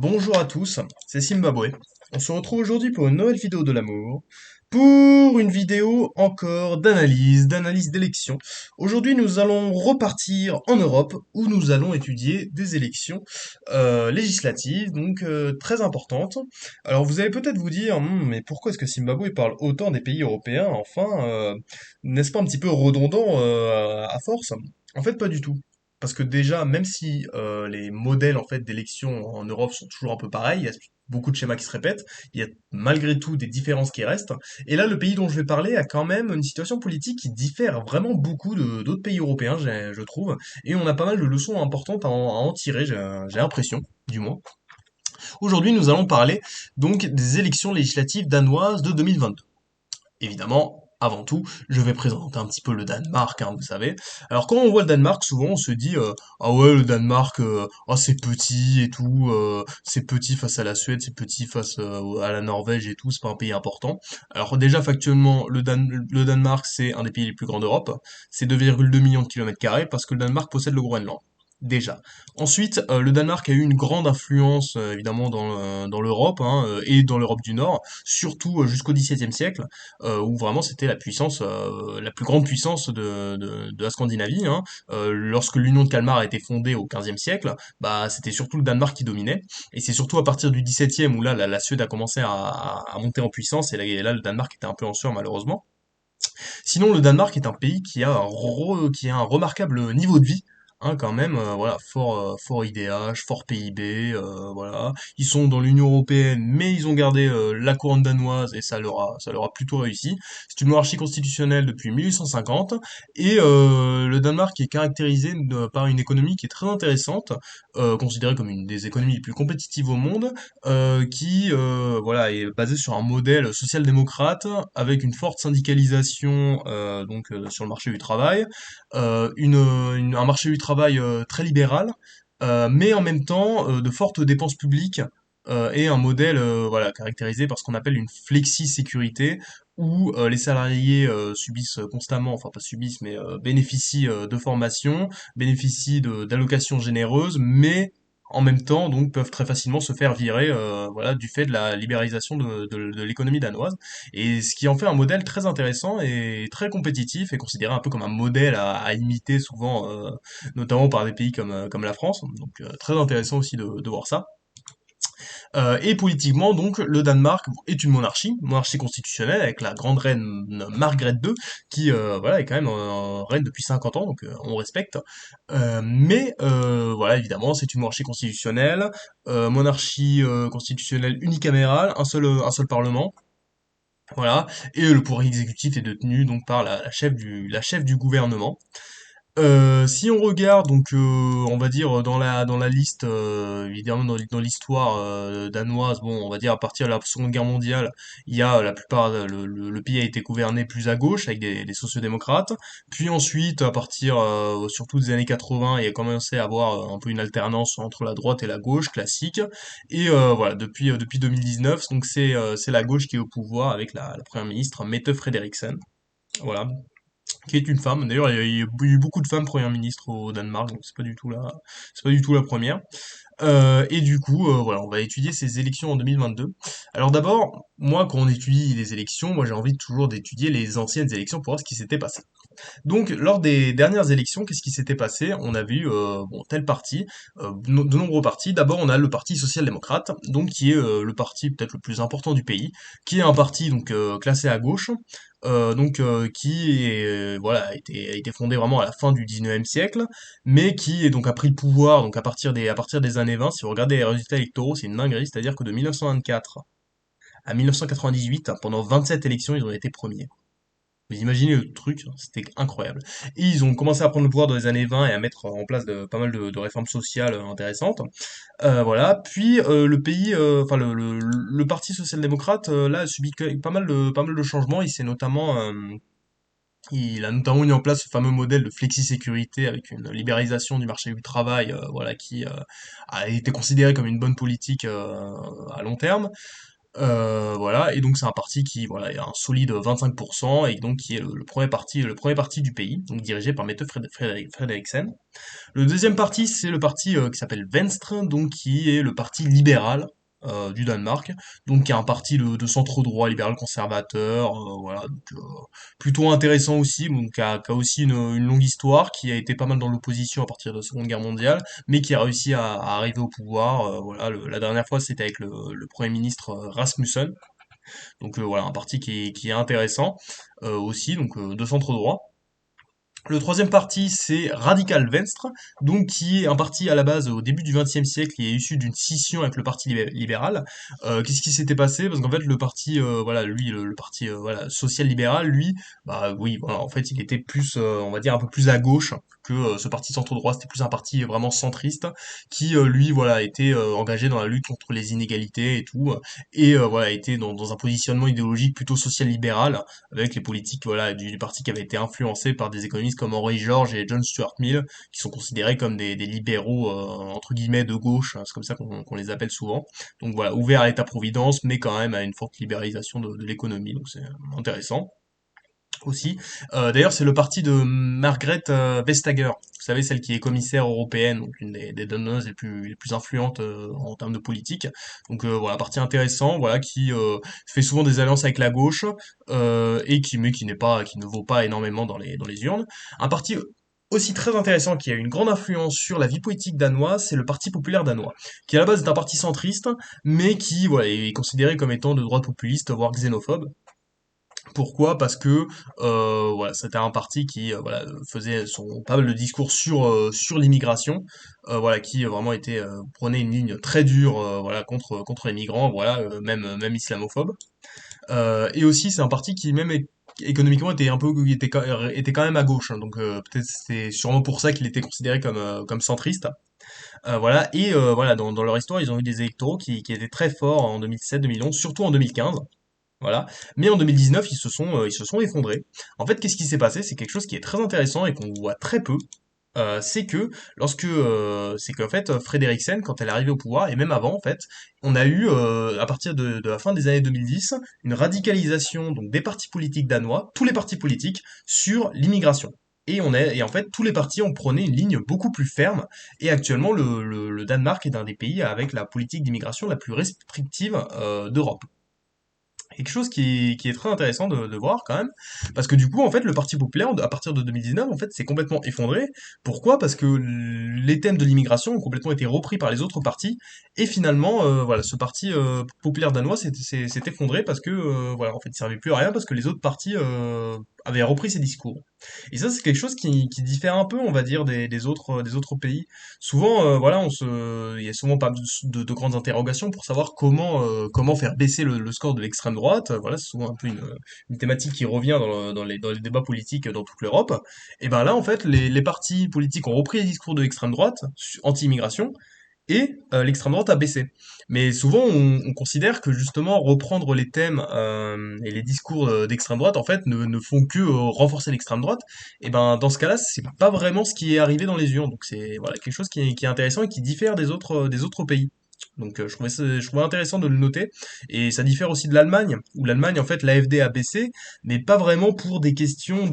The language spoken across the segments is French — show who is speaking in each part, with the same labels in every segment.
Speaker 1: Bonjour à tous, c'est Zimbabwe. On se retrouve aujourd'hui pour une nouvelle vidéo de l'amour, pour une vidéo encore d'analyse d'élections. Aujourd'hui, nous allons repartir en Europe où nous allons étudier des élections législatives, donc très importantes. Alors vous allez peut-être vous dire, mais pourquoi est-ce que Zimbabwe parle autant des pays européens? Enfin, n'est-ce pas un petit peu redondant à force? En fait, pas du tout. Parce que déjà, même si les modèles en fait d'élections en Europe sont toujours un peu pareils, il y a beaucoup de schémas qui se répètent, il y a malgré tout des différences qui restent. Et là, le pays dont je vais parler a quand même une situation politique qui diffère vraiment beaucoup de d'autres pays européens, je trouve. Et on a pas mal de leçons importantes à en tirer, j'ai l'impression, du moins. Aujourd'hui, nous allons parler donc des élections législatives danoises de 2022. Évidemment, avant tout, je vais présenter un petit peu le Danemark, hein, vous savez. Alors quand on voit le Danemark, souvent on se dit ah ouais le Danemark, oh, c'est petit et tout, c'est petit face à la Suède, c'est petit face à la Norvège et tout, c'est pas un pays important. Alors déjà factuellement, le Danemark c'est un des pays les plus grands d'Europe, c'est 2,2 millions de kilomètres carrés parce que le Danemark possède le Groenland. Déjà. Ensuite, le Danemark a eu une grande influence évidemment dans l'Europe hein, et dans l'Europe du Nord, surtout jusqu'au XVIIe siècle où vraiment c'était la puissance, la plus grande puissance de la Scandinavie. Hein. Lorsque l'Union de Kalmar a été fondée au XVe siècle, bah c'était surtout le Danemark qui dominait, et c'est surtout à partir du XVIIe où là la Suède a commencé à monter en puissance, et là le Danemark était un peu en sueur malheureusement. Sinon, le Danemark est un pays qui a un remarquable niveau de vie. Hein, quand même, voilà, fort IDH, fort PIB, voilà. Ils sont dans l'Union européenne, mais ils ont gardé la couronne danoise et ça leur a plutôt réussi. C'est une monarchie constitutionnelle depuis 1850 et le Danemark est caractérisé par une économie qui est très intéressante, considérée comme une des économies les plus compétitives au monde, qui voilà est basée sur un modèle social-démocrate avec une forte syndicalisation sur le marché du travail, un marché du travail très libéral, mais en même temps de fortes dépenses publiques et un modèle voilà caractérisé par ce qu'on appelle une flexi-sécurité où les salariés subissent constamment, enfin pas subissent, mais bénéficient de formations, bénéficient d'allocations généreuses, mais en même temps donc peuvent très facilement se faire virer voilà du fait de la libéralisation de l'économie danoise, et ce qui en fait un modèle très intéressant et très compétitif et considéré un peu comme un modèle à imiter souvent notamment par des pays comme la France, donc très intéressant aussi de voir ça. Et politiquement, donc, le Danemark est une monarchie constitutionnelle avec la grande reine Margrethe II, qui voilà est quand même reine depuis 50 ans, donc on respecte. Voilà, évidemment, c'est une monarchie constitutionnelle, monarchie constitutionnelle unicamérale, un seul parlement. Voilà, et le pouvoir exécutif est détenu donc par la chef du gouvernement. Si on regarde donc on va dire dans la liste évidemment dans l'histoire danoise, bon on va dire à partir de la Seconde Guerre mondiale, il y a la plupart le pays a été gouverné plus à gauche avec des sociodémocrates, puis ensuite à partir surtout des années 80, il y a commencé à avoir un peu une alternance entre la droite et la gauche classique, et voilà depuis 2019 donc c'est la gauche qui est au pouvoir avec la première ministre Mette Frederiksen. Voilà, qui est une femme. D'ailleurs, il y a eu beaucoup de femmes premières ministres au Danemark, donc c'est pas du tout la première. Et du coup, voilà, on va étudier ces élections en 2022. Alors d'abord, moi, quand on étudie les élections, moi j'ai envie toujours d'étudier les anciennes élections pour voir ce qui s'était passé. Donc, lors des dernières élections, qu'est-ce qui s'était passé? On a vu bon, tel parti, de nombreux partis. D'abord, on a le Parti social-démocrate, donc qui est le parti peut-être le plus important du pays, qui est un parti donc classé à gauche, qui est, voilà a été fondé vraiment à la fin du 19e siècle, mais qui est donc a pris le pouvoir donc à partir des années 20. Si vous regardez les résultats électoraux, c'est une dinguerie, c'est-à-dire que de 1924 à 1998, pendant 27 élections, ils ont été premiers. Vous imaginez le truc, c'était incroyable. Et ils ont commencé à prendre le pouvoir dans les années 20 et à mettre en place pas mal de réformes sociales intéressantes. Voilà. Puis le pays, enfin le Parti social-démocrate, là, a subi pas mal de changements. Il a notamment mis en place ce fameux modèle de flexi-sécurité avec une libéralisation du marché du travail, voilà, qui a été considéré comme une bonne politique à long terme. Voilà, et donc c'est un parti qui voilà, a un solide 25%, et donc qui est le premier parti du pays, donc dirigé par Mette Frederiksen. Le deuxième parti, c'est le parti qui s'appelle Venstre, donc qui est le parti libéral du Danemark, donc qui est un parti de centre droit, libéral conservateur, voilà, donc plutôt intéressant aussi, donc qui a aussi une longue histoire, qui a été pas mal dans l'opposition à partir de la Seconde Guerre mondiale, mais qui a réussi à arriver au pouvoir. Voilà, la dernière fois c'était avec le Premier ministre Rasmussen, donc voilà, un parti qui est intéressant aussi, donc de centre droit. Le troisième parti, c'est Radical Venstre, donc qui est un parti à la base au début du XXe siècle, qui est issu d'une scission avec le parti libéral. Qu'est-ce qui s'était passé? Parce qu'en fait, le parti, voilà, lui, le parti, voilà, social-libéral, lui, bah oui, voilà, en fait, il était plus, on va dire, un peu plus à gauche que ce parti centre-droit. C'était plus un parti vraiment centriste, qui, lui, voilà, était engagé dans la lutte contre les inégalités et tout, et voilà, était dans un positionnement idéologique plutôt social-libéral, avec les politiques voilà, du parti qui avaient été influencés par des économistes comme Henry George et John Stuart Mill, qui sont considérés comme des libéraux entre guillemets de gauche, hein, c'est comme ça qu'on les appelle souvent. Donc voilà, ouverts à l'État-providence, mais quand même à une forte libéralisation de l'économie, donc c'est intéressant aussi. D'ailleurs, c'est le parti de Margrethe Vestager, vous savez, celle qui est commissaire européenne, donc une des donneuses les plus influentes en termes de politique. Donc voilà, parti intéressant, voilà, qui fait souvent des alliances avec la gauche, et qui ne vaut pas énormément dans les urnes. Un parti aussi très intéressant qui a une grande influence sur la vie politique danoise, c'est le Parti populaire danois, qui à la base est un parti centriste, mais qui voilà, est considéré comme étant de droite populiste, voire xénophobe. Pourquoi? Parce que voilà, c'était un parti qui voilà, faisait pas mal de discours sur l'immigration, voilà, qui vraiment prenait une ligne très dure voilà, contre les migrants, voilà, même islamophobe. Et aussi, c'est un parti qui même économiquement était quand même à gauche, hein, donc peut-être c'est sûrement pour ça qu'il était considéré comme centriste. Voilà, et voilà, dans leur histoire, ils ont eu des électoraux qui étaient très forts en 2007-2011, surtout en 2015. Voilà. Mais en 2019, ils se sont effondrés. En fait, qu'est-ce qui s'est passé? C'est quelque chose qui est très intéressant et qu'on voit très peu. C'est qu'en fait, Frederiksen, quand elle est arrivée au pouvoir, et même avant, en fait, on a eu, à partir de la fin des années 2010, une radicalisation donc des partis politiques danois, tous les partis politiques, sur l'immigration. Et en fait, tous les partis ont prôné une ligne beaucoup plus ferme. Et actuellement, le Danemark est un des pays avec la politique d'immigration la plus restrictive d'Europe. Quelque chose qui est très intéressant de voir quand même, parce que du coup, en fait, le Parti populaire, à partir de 2019, en fait, s'est complètement effondré. Pourquoi? Parce que les thèmes de l'immigration ont complètement été repris par les autres partis, et finalement, voilà, ce Parti populaire danois s'est effondré parce que, voilà, en fait, il servait plus à rien parce que les autres partis avaient repris ses discours. Et ça, c'est quelque chose qui diffère un peu, on va dire, des autres pays. Souvent, voilà, il y a souvent pas de grandes interrogations pour savoir comment faire baisser le score de l'extrême droite. Voilà, c'est souvent un peu une thématique qui revient dans les débats politiques dans toute l'Europe. Et ben là, en fait, les partis politiques ont repris les discours de l'extrême droite anti-immigration, et l'extrême droite a baissé. Mais souvent, on considère que justement reprendre les thèmes et les discours d'extrême droite, en fait, ne font que renforcer l'extrême droite. Et ben, dans ce cas-là, c'est pas vraiment ce qui est arrivé dans les urnes. Donc c'est voilà quelque chose qui est intéressant et qui diffère des autres pays. Donc je trouvais intéressant de le noter. Et ça diffère aussi de l'Allemagne, où l'Allemagne, en fait, l'AfD a baissé, mais pas vraiment pour des questions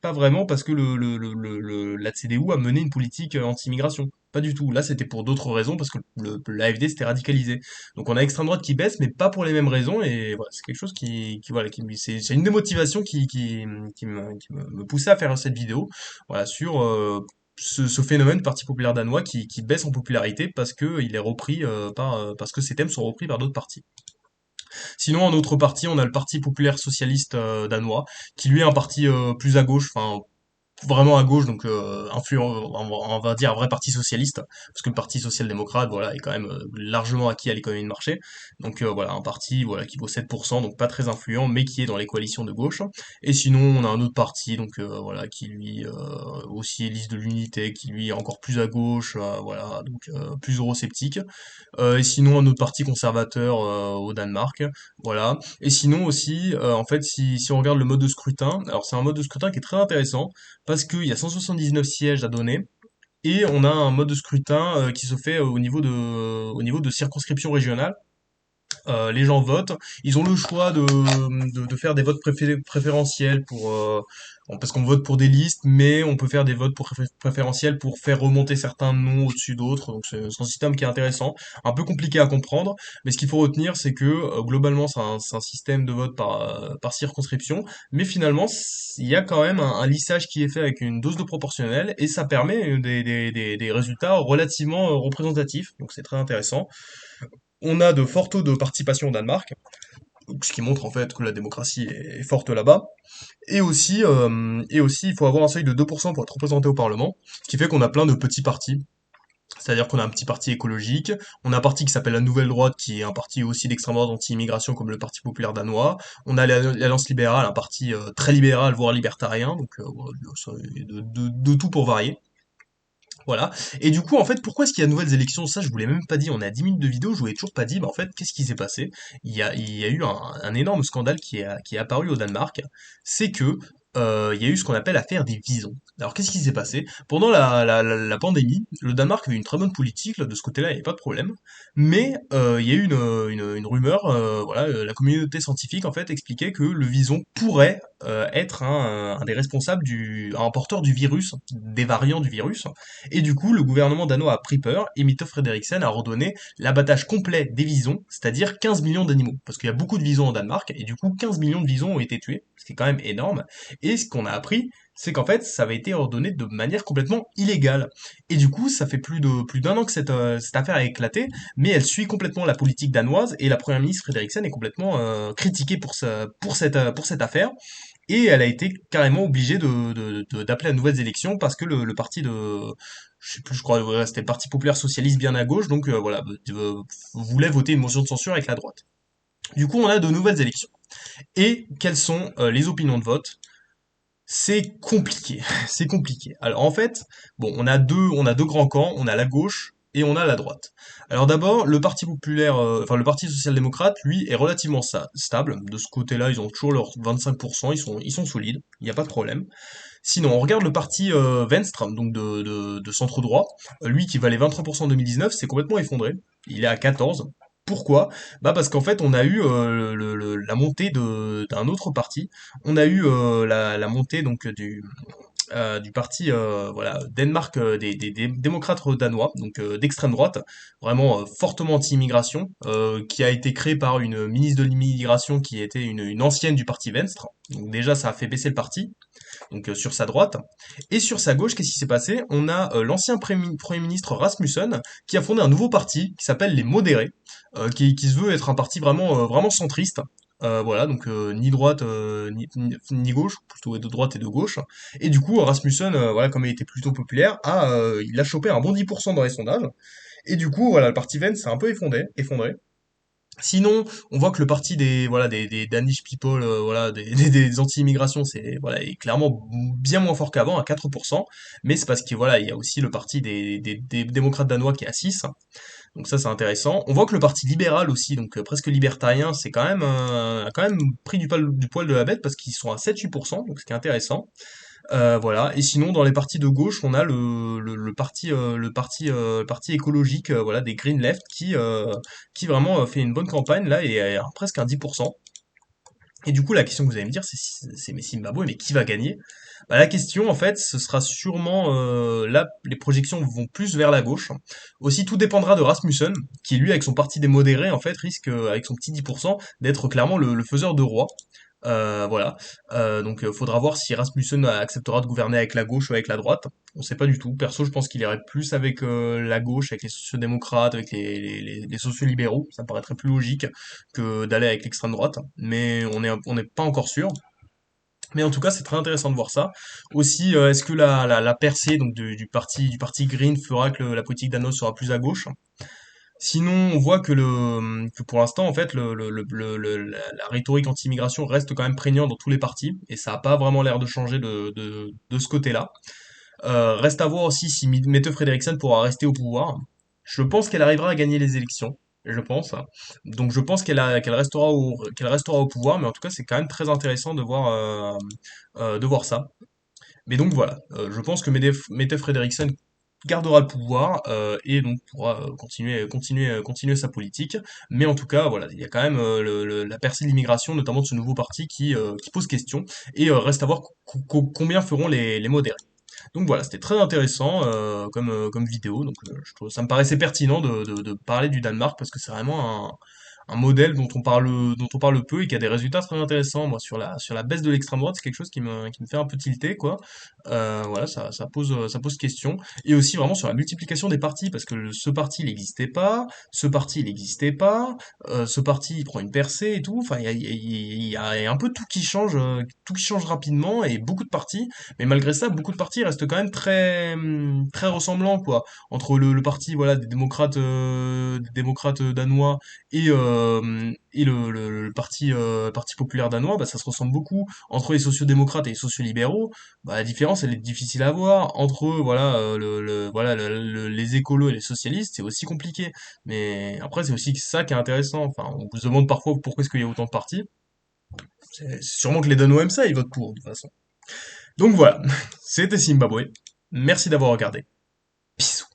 Speaker 1: pas vraiment parce que la CDU a mené une politique anti-immigration. Pas du tout. Là, c'était pour d'autres raisons, parce que l'AfD s'était radicalisé. Donc on a extrême droite qui baisse, mais pas pour les mêmes raisons, et voilà, c'est quelque chose voilà, c'est une des motivations qui me poussait à faire cette vidéo, voilà, sur ce phénomène Parti populaire danois qui baisse en popularité parce que il est repris parce que ces thèmes sont repris par d'autres partis. Sinon, en autre parti, on a le Parti populaire socialiste danois, qui lui est un parti plus à gauche, enfin vraiment à gauche, donc influent, on va dire un vrai parti socialiste, parce que le parti social-démocrate, voilà, est quand même largement acquis à l'économie de marché. Donc voilà, un parti voilà qui vaut 7%, donc pas très influent, mais qui est dans les coalitions de gauche. Et sinon, on a un autre parti, donc voilà, qui lui aussi est liste de l'unité, qui lui est encore plus à gauche, voilà, donc plus eurosceptique. Et sinon, un autre parti conservateur au Danemark, voilà. Et sinon aussi, en fait, si on regarde le mode de scrutin, alors c'est un mode de scrutin qui est très intéressant parce qu'il y a 179 sièges à donner, et on a un mode de scrutin qui se fait au niveau de circonscriptions régionales. les gens votent. Ils ont le choix de faire des votes préférentiels parce qu'on vote pour des listes, mais on peut faire des votes préférentiels pour faire remonter certains noms au-dessus d'autres. Donc c'est un système qui est intéressant, un peu compliqué à comprendre, mais ce qu'il faut retenir, c'est que globalement c'est un système de vote par circonscription, mais finalement il y a quand même un lissage qui est fait avec une dose de proportionnelle et ça permet des résultats relativement représentatifs. Donc c'est très intéressant. On a de forts taux de participation au Danemark, ce qui montre en fait que la démocratie est forte là-bas. Et aussi, il faut avoir un seuil de 2% pour être représenté au Parlement, ce qui fait qu'on a plein de petits partis. C'est-à-dire qu'on a un petit parti écologique, on a un parti qui s'appelle la Nouvelle Droite, qui est un parti aussi d'extrême droite anti-immigration comme le Parti populaire danois. On a l'Alliance libérale, un parti très libéral, voire libertarien, donc voilà, de tout pour varier. Voilà. Et du coup, en fait, pourquoi est-ce qu'il y a de nouvelles élections? Ça, je vous l'ai même pas dit. On est à 10 minutes de vidéo, je vous l'ai toujours pas dit. Mais en fait, qu'est-ce qui s'est passé? Il y a eu un énorme scandale qui est apparu au Danemark. C'est que il y a eu ce qu'on appelle l'affaire des visons. Alors, qu'est-ce qui s'est passé? Pendant la pandémie, le Danemark avait une très bonne politique. Là, de ce côté-là, il n'y avait pas de problème. Mais il y a eu une rumeur. Voilà, la communauté scientifique, en fait, expliquait que le vison pourrait être un des responsables un porteur du virus, des variants du virus. Et du coup, le gouvernement danois a pris peur et Mette Frederiksen a ordonné l'abattage complet des visons, c'est-à-dire 15 millions d'animaux. Parce qu'il y a beaucoup de visons au Danemark, et du coup, 15 millions de visons ont été tués, ce qui est quand même énorme. Et ce qu'on a appris, c'est qu'en fait, ça avait été ordonné de manière complètement illégale. Et du coup, ça fait plus d'un an que cette affaire a éclaté, mais elle suit complètement la politique danoise, et la première ministre Frederiksen est complètement critiquée pour cette affaire. Et elle a été carrément obligée d'appeler à de nouvelles élections parce que le parti je sais plus, je crois, ouais, c'était le Parti populaire socialiste bien à gauche, donc voilà, voulait voter une motion de censure avec la droite. Du coup, on a de nouvelles élections. Et quelles sont les opinions de vote? C'est compliqué, c'est compliqué. Alors en fait, bon, on a deux grands camps, on a la gauche et on a la droite. Alors d'abord, le Parti populaire, enfin le Parti social-démocrate, lui, est relativement stable. De ce côté-là, ils ont toujours leurs 25%, ils sont solides, il n'y a pas de problème. Sinon, on regarde le parti Venstre, donc de centre droit, lui qui valait 23% en 2019, c'est complètement effondré. Il est à 14. Pourquoi? Bah parce qu'en fait on a eu la montée d'un autre parti. On a eu la montée donc du parti voilà Danemark des démocrates danois donc d'extrême droite vraiment fortement anti-immigration qui a été créé par une ministre de l'immigration qui était une ancienne du parti Venstre. Donc déjà ça a fait baisser le parti donc sur sa droite. Et sur sa gauche, qu'est-ce qui s'est passé? On a l'ancien Premier ministre Rasmussen qui a fondé un nouveau parti qui s'appelle les Modérés, qui se veut être un parti vraiment centriste. Voilà, donc ni droite ni gauche, plutôt de droite et de gauche. Et du coup, Rasmussen, voilà, comme il était plutôt populaire, il a chopé un bon 10% dans les sondages. Et du coup, voilà, le parti Vence s'est un peu effondré. Sinon, on voit que le parti des Danish people, voilà, des anti-immigration, c'est voilà, est clairement bien moins fort qu'avant, à 4%. Mais c'est parce que voilà, il y a aussi le parti des démocrates danois qui est à 6. Donc ça, c'est intéressant. On voit que le parti libéral aussi, donc presque libertarien, c'est quand même a quand même pris du poil de la bête parce qu'ils sont à 7-8%, donc ce qui est intéressant. Voilà. Et sinon, dans les partis de gauche, on a le parti écologique, voilà, des Green Left, qui vraiment fait une bonne campagne là et est à presque un 10%. Et du coup, la question que vous allez me dire, c'est mais Zimbabwe, mais qui va gagner? Bah, la question, en fait, ce sera sûrement là, les projections vont plus vers la gauche. Aussi, tout dépendra de Rasmussen, qui lui, avec son parti des modérés, en fait, risque, avec son petit 10%, d'être clairement le faiseur de roi. Voilà. Donc faudra voir si Rasmussen acceptera de gouverner avec la gauche ou avec la droite. On sait pas du tout. Perso, je pense qu'il irait plus avec la gauche, avec les sociodémocrates, avec les sociolibéraux. Ça me paraîtrait plus logique que d'aller avec l'extrême droite. Mais on n'est pas encore sûr. Mais en tout cas, c'est très intéressant de voir ça. Aussi, est-ce que la percée donc du parti Green fera que la politique d'Annos sera plus à gauche? Sinon, on voit que pour l'instant, en fait, la rhétorique anti-immigration reste quand même prégnante dans tous les partis, et ça n'a pas vraiment l'air de changer de ce côté-là. Reste à voir aussi si Mette Frederiksen pourra rester au pouvoir. Je pense qu'elle arrivera à gagner les élections, je pense. Donc je pense qu'elle restera au pouvoir, mais en tout cas, c'est quand même très intéressant de voir ça. Mais donc voilà, je pense que Mette Frederiksen gardera le pouvoir et donc pourra continuer sa politique. Mais en tout cas, voilà, il y a quand même la percée de l'immigration, notamment de ce nouveau parti qui pose question. Et reste à voir combien feront les modérés. Donc voilà, c'était très intéressant comme vidéo. Donc ça me paraissait pertinent de parler du Danemark parce que c'est vraiment un modèle dont on parle peu et qui a des résultats très intéressants. Moi, sur la baisse de l'extrême droite, c'est quelque chose qui me fait un peu tilter, quoi. Voilà, ça pose question. Et aussi vraiment sur la multiplication des partis, parce que ce parti, il n'existait pas, ce parti, il n'existait pas, ce parti, il prend une percée et tout. Enfin, il y a un peu tout qui change rapidement et beaucoup de partis. Mais malgré ça, beaucoup de partis restent quand même très ressemblants, quoi. Entre le parti, voilà, des démocrates danois et le parti populaire danois, bah, ça se ressemble beaucoup. Entre les sociodémocrates et les sociolibéraux, bah, la différence, elle est difficile à voir. Entre eux, voilà, les écolos et les socialistes, c'est aussi compliqué. Mais après, c'est aussi ça qui est intéressant. Enfin, on se demande parfois pourquoi est-ce qu'il y a autant de partis. C'est sûrement que les Danois aiment ça, ils votent pour, de toute façon. Donc voilà, c'était Zimbabwe. Merci d'avoir regardé. Bisous.